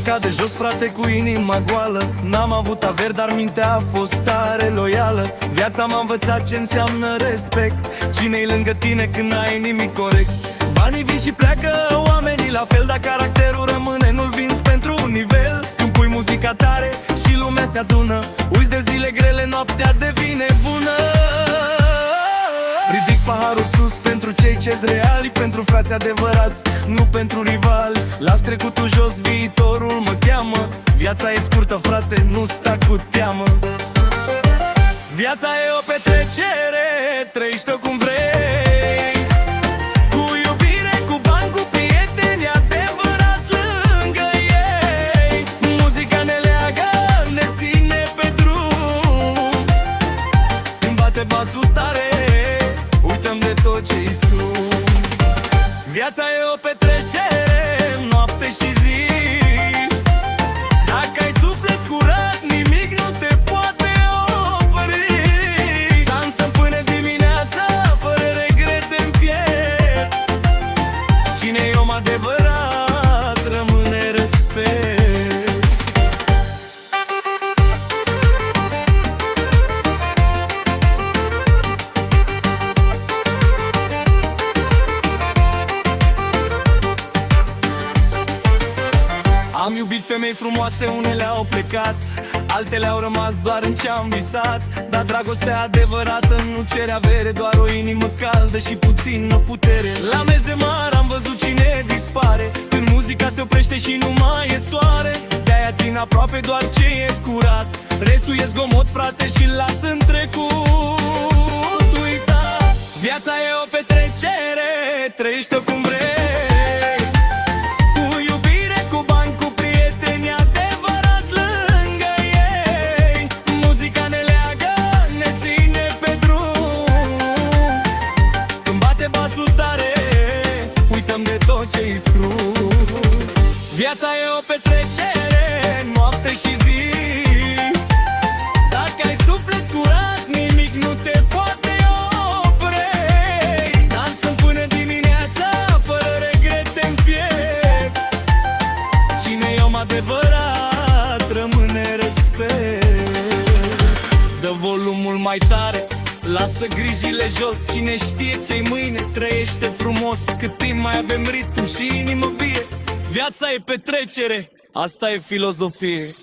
plecat de jos, frate, cu inima goală. N-am avut averi, dar mintea a fost tare loială. Viața m-a învățat ce înseamnă respect. Cine-i lângă tine când n-ai nimic corect? Banii vin și pleacă, oamenii la fel, dar caracterul rămâne, nu-l vinzi pentru un nivel. Când pui muzica tare și lumea se adună, uiți de zile grele, noaptea devine bună. Ridic paharul sus pentru cei ce-s reali, pentru frați adevărați, nu pentru rivali. Las trecutul jos, viitorul mă cheamă. Viața e scurtă, frate, nu sta cu teamă. Viața e o petrecere, trăiește-o cum vrei, cu iubire, cu bani, cu prieteni adevărați lângă ei. Muzica ne leagă, ne ține pe drum. Când bate basul tare, uităm de tot ce-i strum. Viața e o petrecere, noapte și zi. Dacă ai suflet curat, nimic nu te poate opri. Dansăm până dimineața, fără regrete în piept. Cine e om adevărat, rămâne respect. Am iubit femei frumoase, unele au plecat, altele au rămas doar în ce-am visat. Dar dragostea adevărată nu cere avere, doar o inimă caldă și puțină putere. La meze mari am văzut cine dispare, când muzica se oprește și nu mai e soare. De-aia țin aproape doar ce e curat, restul e zgomot, frate, și-l las în trecut. Uita, viața e o petrecere, trăiește-o cum vrei. Viața e o petrecere, noapte și zi. Dacă ai suflet curat, nimic nu te poate opri. Dansăm până dimineața, fără regrete în piept. Cine e om adevărat, rămâne respect. Dă volumul mai tare, lasă grijile jos. Cine știe ce-i mâine, trăiește frumos. Cât timp mai avem ritm și inimă vie. Viața e petrecere, asta e filozofie.